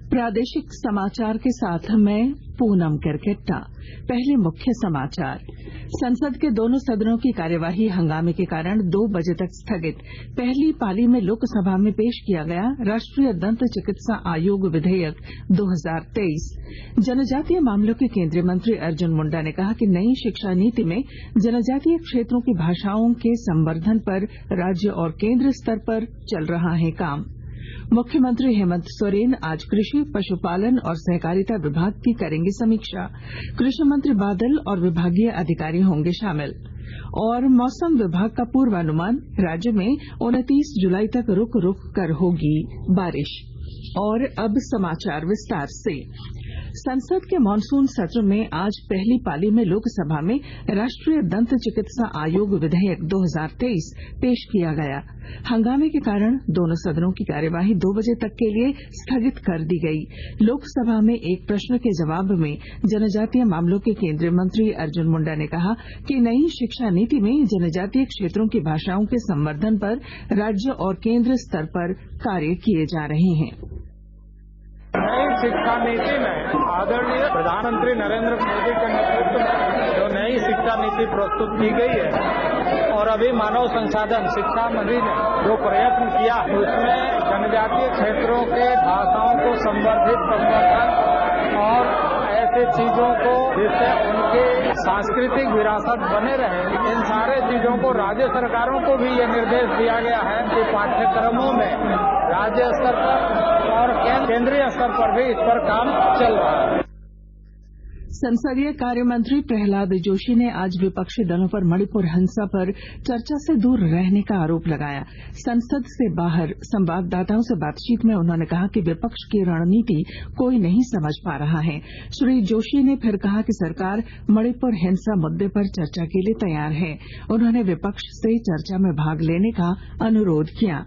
प्रादेशिक समाचार के साथ मैं पूनम करकेट्टा। पहले मुख्य समाचार। संसद के दोनों सदनों की कार्यवाही हंगामे के कारण 2 बजे तक स्थगित। पहली पाली में लोकसभा में पेश किया गया राष्ट्रीय दंत चिकित्सा आयोग विधेयक 2023। जनजातीय मामलों के केंद्रीय मंत्री अर्जुन मुंडा ने कहा कि नई शिक्षा नीति में जनजातीय क्षेत्रों की भाषाओं के संवर्धन पर राज्य और केंद्र स्तर पर चल रहा है काम। मुख्यमंत्री हेमंत सोरेन आज कृषि, पशुपालन और सहकारिता विभाग की करेंगे समीक्षा। कृषि मंत्री बादल और विभागीय अधिकारी होंगे शामिल। और मौसम विभाग का पूर्वानुमान, राज्य में 29 जुलाई तक रुक रुक कर होगी बारिश। और अब समाचार विस्तार से। संसद के मानसून सत्र में आज पहली पाली में लोकसभा में राष्ट्रीय दंत चिकित्सा आयोग विधेयक 2023 पेश किया गया। हंगामे के कारण दोनों सदनों की कार्यवाही 2 बजे तक के लिए स्थगित कर दी गई। लोकसभा में एक प्रश्न के जवाब में जनजातीय मामलों के केंद्रीय मंत्री अर्जुन मुंडा ने कहा कि नई शिक्षा नीति में जनजातीय क्षेत्रों की भाषाओं के संवर्धन पर राज्य और केंद्र स्तर पर कार्य किए जा रहे हैं। नई शिक्षा नीति में आदरणीय प्रधानमंत्री नरेंद्र मोदी के नेतृत्व में जो नई शिक्षा नीति प्रस्तुत की गई है और अभी मानव संसाधन शिक्षा मंत्री ने जो प्रयत्न किया उसमें जनजातीय क्षेत्रों के भाषाओं को संवर्धन और ऐसे चीजों को जिससे उनकी सांस्कृतिक विरासत बने रहे, इन सारे चीजों को राज्य सरकारों को भी ये निर्देश दिया गया है कि पाठ्यक्रमों में राज्य स्तर पर और केंद्रीय स्तर पर भी इस पर काम चल रहा है। संसदीय कार्य मंत्री प्रहलाद जोशी ने आज विपक्षी दलों पर मणिपुर हिंसा पर चर्चा से दूर रहने का आरोप लगाया। संसद से बाहर संवाददाताओं से बातचीत में उन्होंने कहा कि विपक्ष की रणनीति कोई नहीं समझ पा रहा है। श्री जोशी ने फिर कहा कि सरकार मणिपुर हिंसा मुद्दे पर चर्चा के लिए तैयार है। उन्होंने विपक्ष से चर्चा में भाग लेने का अनुरोध किया।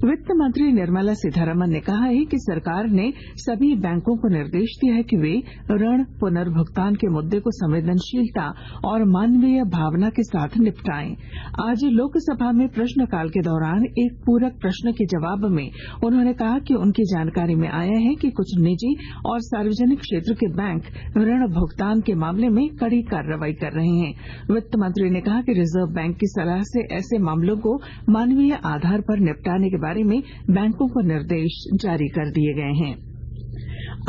वित्त मंत्री निर्मला सीतारमण ने कहा है कि सरकार ने सभी बैंकों को निर्देश दिया है कि वे ऋण पुनर्भुगतान के मुद्दे को संवेदनशीलता और मानवीय भावना के साथ निपटाएं। आज लोकसभा में प्रश्नकाल के दौरान एक पूरक प्रश्न के जवाब में उन्होंने कहा कि उनकी जानकारी में आया है कि कुछ निजी और सार्वजनिक क्षेत्र के बैंक ऋण भुगतान के मामले में कड़ी कार्रवाई कर रहे हैं। वित्त मंत्री ने कहा कि रिजर्व बैंक की सलाह से ऐसे मामलों को मानवीय आधार पर निपटाने के बारे में बैंकों को निर्देश जारी कर दिए गए हैं।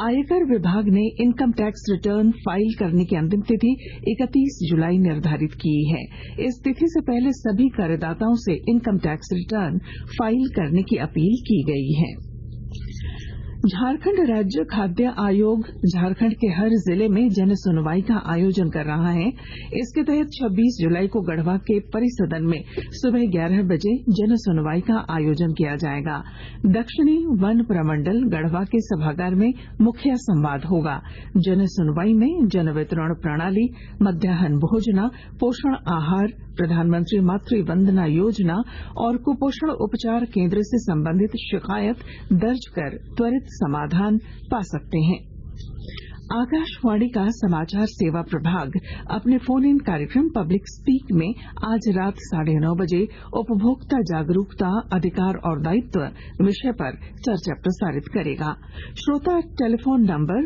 आयकर विभाग ने इनकम टैक्स रिटर्न फाइल करने की अंतिम तिथि 31 जुलाई निर्धारित की है। इस तिथि से पहले सभी करदाताओं से इनकम टैक्स रिटर्न फाइल करने की अपील की गई है। झारखंड राज्य खाद्य आयोग झारखंड के हर जिले में जन सुनवाई का आयोजन कर रहा है। इसके तहत 26 जुलाई को गढ़वा के परिसदन में सुबह 11 बजे जन सुनवाई का आयोजन किया जाएगा। दक्षिणी वन प्रमंडल गढ़वा के सभागार में मुख्य संवाद होगा। जन सुनवाई में जन वितरण प्रणाली, मध्याह्न भोजना, पोषण आहार, प्रधानमंत्री मातृ वंदना योजना और कुपोषण उपचार केंद्र से संबंधित शिकायत दर्ज कर त्वरित समाधान पा सकते हैं। आकाशवाणी का समाचार सेवा प्रभाग अपने फोन इन कार्यक्रम पब्लिक स्पीक में आज रात 9:30 बजे उपभोक्ता जागरूकता, अधिकार और दायित्व विषय पर चर्चा प्रसारित करेगा। श्रोता टेलीफोन नंबर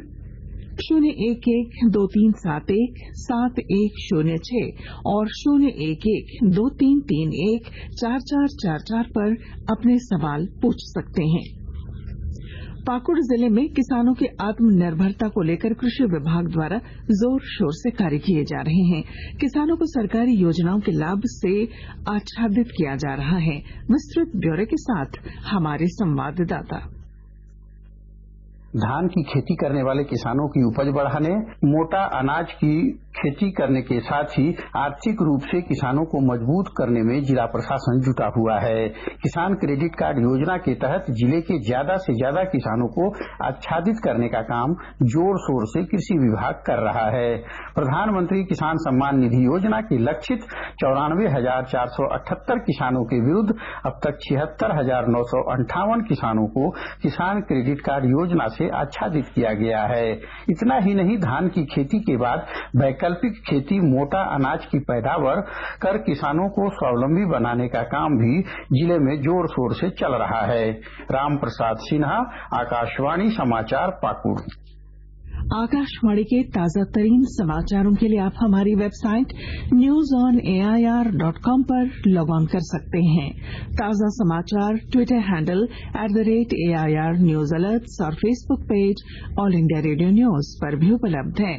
011-2371-7106 और 011-2331-4444 पर अपने सवाल पूछ सकते हैं। पाकुड़ जिले में किसानों की आत्मनिर्भरता को लेकर कृषि विभाग द्वारा जोर शोर से कार्य किए जा रहे हैं। किसानों को सरकारी योजनाओं के लाभ से आच्छादित किया जा रहा है। विस्तृत ब्यौरे के साथ हमारे संवाददाता। धान की खेती करने वाले किसानों की उपज बढ़ाने, मोटा अनाज की खेती करने के साथ ही आर्थिक रूप से किसानों को मजबूत करने में जिला प्रशासन जुटा हुआ है। किसान क्रेडिट कार्ड योजना के तहत जिले के ज्यादा से ज्यादा किसानों को आच्छादित करने का काम जोर शोर से कृषि विभाग कर रहा है। प्रधानमंत्री किसान सम्मान निधि योजना के लक्षित 94,478 किसानों के विरुद्ध अब तक 76,958 किसानों को किसान क्रेडिट कार्ड योजना से आच्छादित किया गया है। इतना ही नहीं, धान की खेती के बाद वैकल्पिक वैकल्पिक खेती मोटा अनाज की पैदावार कर किसानों को स्वावलंबी बनाने का काम भी जिले में जोर शोर से चल रहा है। राम प्रसाद सिन्हा, आकाशवाणी समाचार, पाकुड़। आकाशवाणी के ताजा तरीन समाचारों के लिए आप हमारी वेबसाइट newsonair.com पर लॉग ऑन कर सकते हैं। ताजा समाचार Twitter handle @AIR news alerts और Facebook page All India Radio news पर भी उपलब्ध है।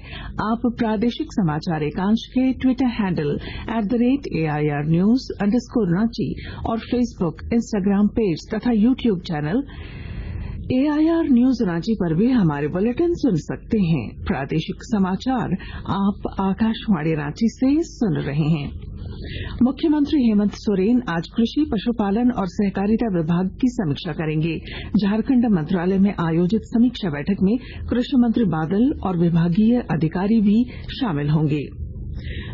आप प्रादेशिक समाचार एकांश के Twitter handle @AIR news _Ranchi और फेसबुक, इंस्टाग्राम पेज तथा YouTube channel AIR news Ranchi पर भी हमारे बुलेटिन सुन सकते हैं। प्रादेशिक समाचार आप आकाशवाणी रांची से सुन रहे हैं। मुख्यमंत्री हेमंत सोरेन आज कृषि, पशुपालन और सहकारिता विभाग की समीक्षा करेंगे। झारखंड मंत्रालय में आयोजित समीक्षा बैठक में कृषि मंत्री बादल और विभागीय अधिकारी भी शामिल होंगे।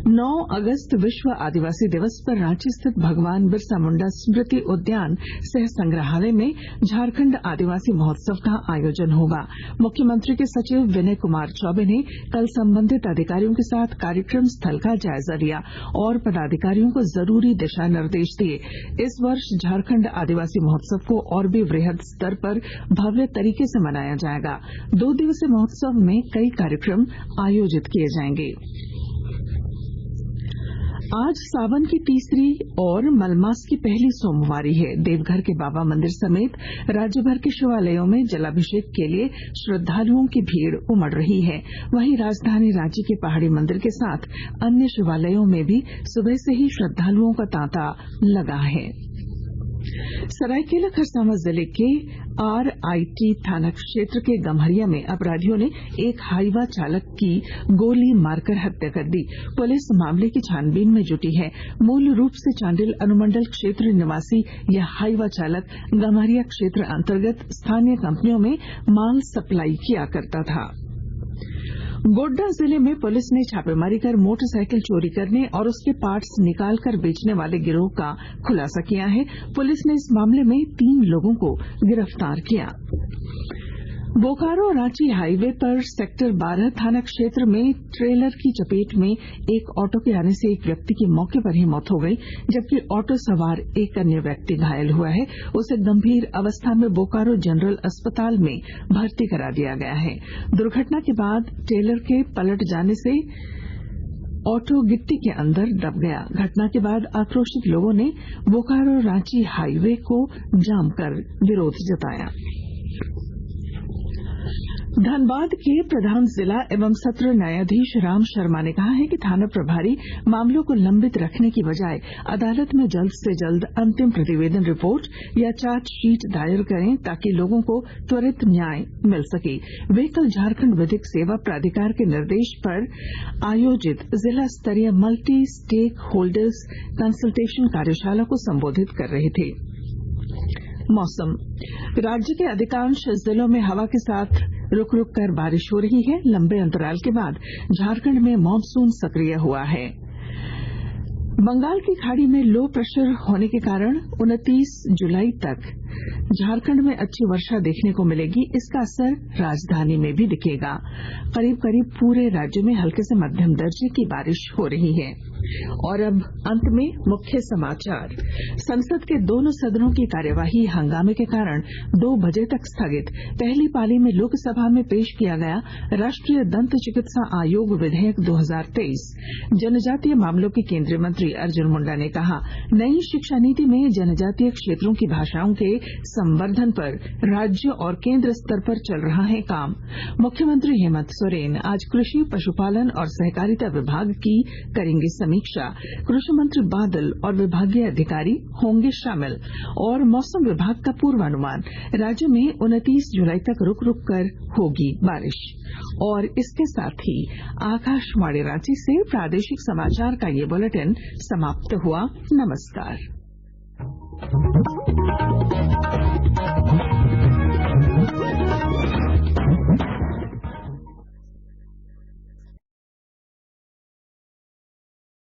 9 अगस्त विश्व आदिवासी दिवस पर रांची स्थित भगवान बिरसा मुंडा स्मृति उद्यान सह संग्रहालय में झारखंड आदिवासी महोत्सव का आयोजन होगा। मुख्यमंत्री के सचिव विनय कुमार चौबे ने कल संबंधित अधिकारियों के साथ कार्यक्रम स्थल का जायजा लिया और पदाधिकारियों को जरूरी दिशा निर्देश दिए। इस वर्ष झारखंड आदिवासी महोत्सव को और भी वृहद स्तर पर भव्य तरीके से मनाया जाएगा। 2 दिवसीय महोत्सव में कई कार्यक्रम आयोजित किए जाएंगे। आज सावन की तीसरी और मलमास की पहली सोमवारी है। देवघर के बाबा मंदिर समेत राज्यभर के शिवालयों में जलाभिषेक के लिए श्रद्धालुओं की भीड़ उमड़ रही है। वहीं राजधानी रांची के पहाड़ी मंदिर के साथ अन्य शिवालयों में भी सुबह से ही श्रद्धालुओं का तांता लगा है। सरायकेला खरसावां जिले के RIT थाना क्षेत्र के गम्हरिया में अपराधियों ने एक हाईवा चालक की गोली मारकर हत्या कर दी। पुलिस मामले की छानबीन में जुटी है। मूल रूप से चांडिल अनुमंडल क्षेत्र निवासी यह हाईवा चालक गम्हरिया क्षेत्र अंतर्गत स्थानीय कंपनियों में माल सप्लाई किया करता था। गोड्डा जिले में पुलिस ने छापेमारी कर मोटरसाइकिल चोरी करने और उसके पार्ट्स निकालकर बेचने वाले गिरोह का खुलासा किया है। पुलिस ने इस मामले में 3 लोगों को गिरफ्तार किया। बोकारो रांची हाईवे पर सेक्टर 12 थाना क्षेत्र में ट्रेलर की चपेट में एक ऑटो के आने से एक व्यक्ति की मौके पर ही मौत हो गई, जबकि ऑटो सवार एक अन्य व्यक्ति घायल हुआ है। उसे गंभीर अवस्था में बोकारो जनरल अस्पताल में भर्ती करा दिया गया है। दुर्घटना के बाद ट्रेलर के पलट जाने से ऑटो गिट्टी के अंदर दब गया। घटना के बाद आक्रोशित लोगों ने बोकारो रांची हाईवे को जाम कर विरोध जताया। धनबाद के प्रधान जिला एवं सत्र न्यायाधीश राम शर्मा ने कहा है कि थाना प्रभारी मामलों को लंबित रखने की बजाय अदालत में जल्द से जल्द अंतिम प्रतिवेदन रिपोर्ट या चार्जशीट दायर करें ताकि लोगों को त्वरित न्याय मिल सके। वे कल झारखंड विधिक सेवा प्राधिकार के निर्देश पर आयोजित जिला स्तरीय मल्टी स्टेक होल्डर्स कंसल्टेशन कार्यशाला को संबोधित कर रहे थे। मौसम। राज्य के अधिकांश जिलों में हवा के साथ रुक रुक कर बारिश हो रही है। लंबे अंतराल के बाद झारखंड में मानसून सक्रिय हुआ है। बंगाल की खाड़ी में लो प्रेशर होने के कारण 29 जुलाई तक झारखंड में अच्छी वर्षा देखने को मिलेगी। इसका असर राजधानी में भी दिखेगा। करीब करीब पूरे राज्य में हल्के से मध्यम दर्जे की बारिश हो रही है। और अब अंत में मुख्य समाचार। संसद के दोनों सदनों की कार्यवाही हंगामे के कारण 2 बजे तक स्थगित। पहली पाली में लोकसभा में पेश किया गया राष्ट्रीय दंत चिकित्सा आयोग विधेयक 2023। जनजातीय मामलों के केंद्रीय मंत्री अर्जुन मुंडा ने कहा, नई शिक्षा नीति में जनजातीय क्षेत्रों की भाषाओं के संवर्धन पर राज्य और केंद्र स्तर पर चल रहा है काम। मुख्यमंत्री हेमंत सोरेन आज कृषि, पशुपालन और सहकारिता विभाग की करेंगे समीक्षा। कृषि मंत्री बादल और विभागीय अधिकारी होंगे शामिल। और मौसम विभाग का पूर्वानुमान, राज्य में 29 जुलाई तक रुक रुक कर होगी बारिश। और इसके साथ ही आकाशवाणी रांची से प्रादेशिक समाचार का ये बुलेटिन समाप्त हुआ। नमस्कार।